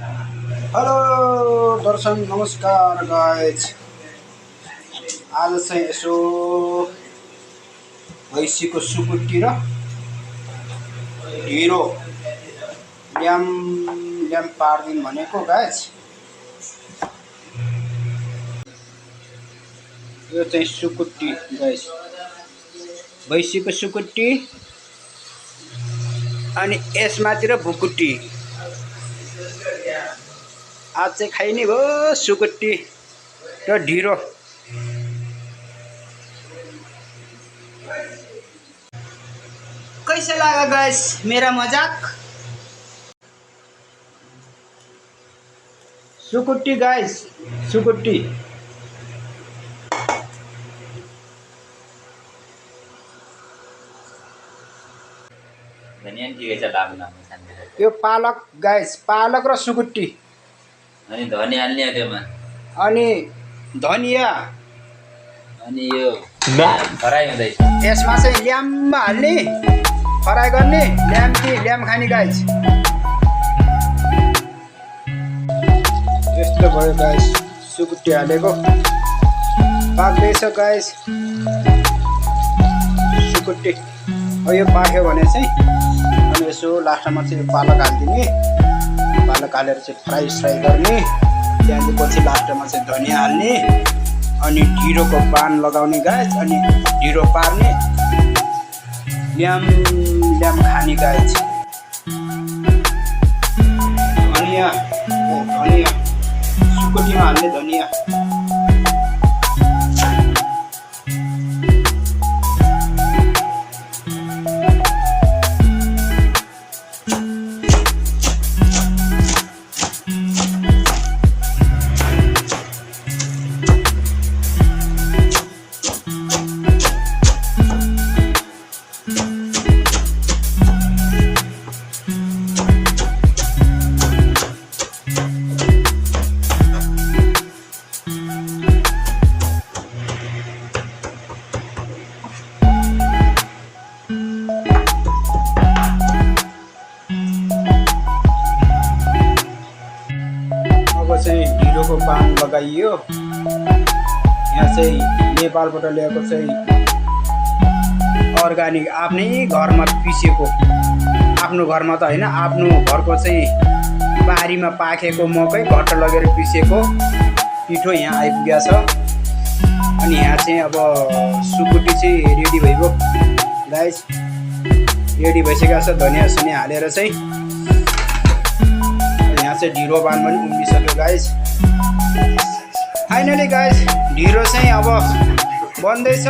Hello दर्शन नमस्कार guys. आज चाहिँ यसो भैँसीको सुकुटी र ढिँडो ल्याम ल्याम पारिदिउँ भनेको गाइज। यो चाहिँ सुकुटी गाइज, भैँसीको सुकुटी अनि यसमातिर भुकुटी। आज चाहिँ खाइने भयो सुकुटी र ढिँडो। कैसे लगा गाइस मेरा मजाक? सुकुटी गाइस, सुकुटी। धनिया ठिकै छ लाग्नु सानतिर। यो पालक गाइस, पालक र सुकुटी। अनि धनिया हाल्ने त्यसमा, अनि धनिया, अनि यो फ्राई हुँदैछ। यसमा चाहिँ ल्याम हाल्ने, फ्राई गर्ने, ल्याम कि ल्याम खाने गाइस। यस्तो भयो गाइस, सुकुटी हालेको पाक्दैछ गाइस सुकुटी। अब यो पाक्यो भने चाहिँ अनि यसो लास्टमा चाहिँ पालक हालिदिने, पालक हालेर चाहिँ फ्राई गर्ने, त्यहाँदेखि पछि लास्टमा चाहिँ धनिया हाल्ने, अनि ढिँडोको पान लगाउने गाइस, अनि ढिँडो पार्ने, ल्याम ल्याम खाने गाइस। धनिया धनिया सुकुटीमा हाल्ने धनिया। चाहिँ ढिँडोको पान लगाइयो। यहाँ चाहिँ नेपालबाट ल्याएको चाहिँ अर्ग्यानिक आफ्नै घरमा पिसेको, आफ्नो घरमा त होइन, आफ्नो घरको चाहिँ बारीमा पाकेको मकै घट्ट लगेर पिसेको पिठो यहाँ आइपुगेको छ। अनि यहाँ चाहिँ अब सुकुटी चाहिँ रेडी भइगयो गाइस, रेडी भइसकेको छ। धनिया सनिया हालेर चाहिँ यहाँ चाहिँ ढिँडो पान पनि उम्लिसक्यो गाइस। फाइनली गाइस ढिँडो चाहिँ अब बन्दैछ।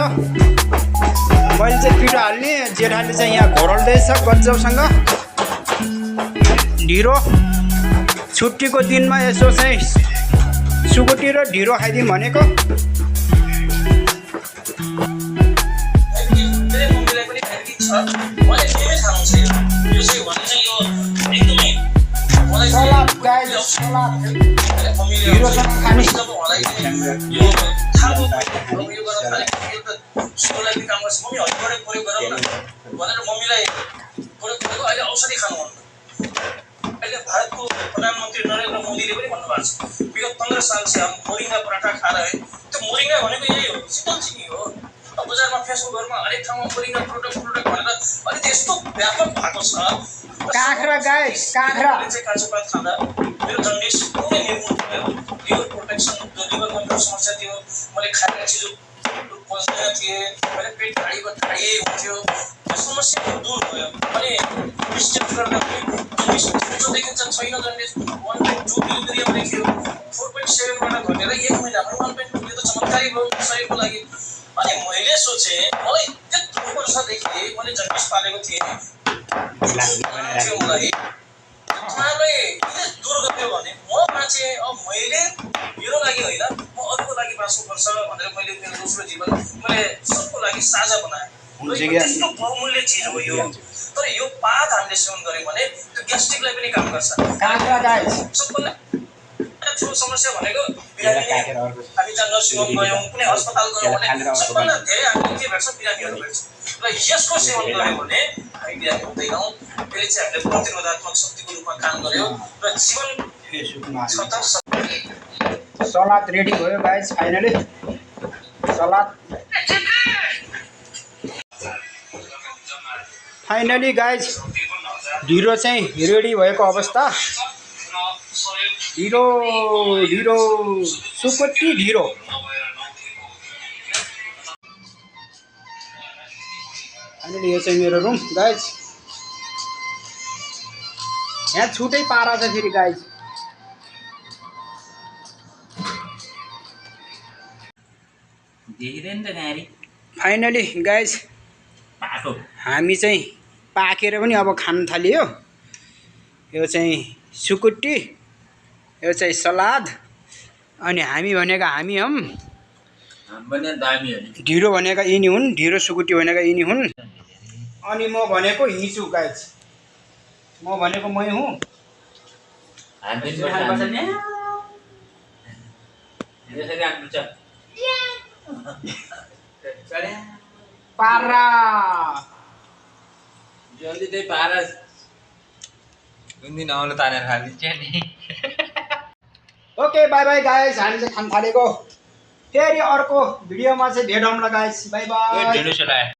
मैले चाहिँ पिठो हाल्ने, जेठाले चाहिँ यहाँ घोरल्दैछ गज्जौसँग। ढिँडो छुट्टीको दिनमा यसो चाहिँ सुकुटी र ढिँडो खाइदिउँ भनेको। सलाद गाइस, सलाद ढिँडोसँग खाने। भारतको प्रधानमन्त्री नरेन्द्र मोदीले पनि भन्नुभएको छ विगत 15 साल से हम मोरिंगा पराठा खा रहे। त्यो मोरिंगा भनेको यही हो, शीतल चिनी हो। अब बजारमा फेसबुकहरुमा हरेक ठाउँमा मोरिंगा प्रोडक्ट भनेर अनि त्यस्तो व्यापक भएको छ। काँक्रा गाइस, काँक्रा चाहिँ काँचोपात खाँदा मेरो जन्डिस पुरै निर्मूल भयो। लिभर प्रोटेक्सन, जो लिभर कन्ट्रोल समस्या थियो, मैले खाएका चिजहरू पच्दैन थिए, मैले पेट ढाडी हुन्थ्यो, त्यो समस्या दूर भयो। अनि डिस्टेन्स गर्दा पनि जन्डिस जो देखिन्छ छैन, जन्डिस 1.2 मिलिमिलियम देखियो, 4.7 बाट घटेर 1 महिनामा 1.2। यो त चमत्कारी भयो शरीरको लागि। अनि मैले सोचे मलाई त्यत्रो वर्षदेखि मैले जन्डिस पालेको थिएँ, मलाई दूर गर्यो भने म बाँचे। अब मैले मेरो लागि होइन, म अरूको लागि बाँच्नुपर्छ भनेर मैले मेरो दोस्रो जीवन मैले सबको लागि साझा बनाएँ। त्यस्तो बहुमूल्य चिज हो यो। तर यो पात हामीले सेवन गर्यौँ भने त्यो ग्यास्ट्रिकलाई पनि काम गर्छ। काँक्रा गाइस, सबभन्दा ठुलो समस्या भनेको बिरामी। हामी जहाँ नर्सिङ होम गयौँ, कुनै अस्पताल गयौँ भने सबभन्दा धेरै हामीले के भेट्छ? बिरामीहरू भेट्छ। र यसको सेवन गर्यो भने हामी बिरामी हुँदैनौँ। त्यसले चाहिँ हामीले प्रतिरोधात्मक शक्तिको रूपमा काम गर्यो र जीवन सुक्नु हाल्नु। स्वतः सलाद रेडी भयो guys finally. Salad finally guys ढिँडो चाहिँ रेडी भएको अवस्था। ढिँडो ढिँडो सुकुटी ढिँडो। फाइनली यो चाहिँ मेरो रुम गाइस। यहाँ छुट्टै पारा छ फेरि गाइस। देखिँदैन त गाडी फाइनली गाइस पाटो हामी चाहिँ पाकेर पनि अब खान थालियो। यो चाहिँ सुकुटी, यो चाहिँ सलाद, अनि हामी भनेका हामी हम, पनि दामी हो नि। ढिँडो भनेका यिनी हुन्, ढिँडो सुकुटी भनेका यिनी हुन्, अनि म भनेको हिँचु गाइस। म भनेको मै हुँ। पारा जल्दी त्यही पारा कुन दिन आउनु तानेर खालिन्छ नि। Okay by by guys. हामी चाहिँ खान थालेको। फेरि अर्को भिडियोमा चाहिँ भेटौँला गाइस। By by. ढिँडो सेलायो।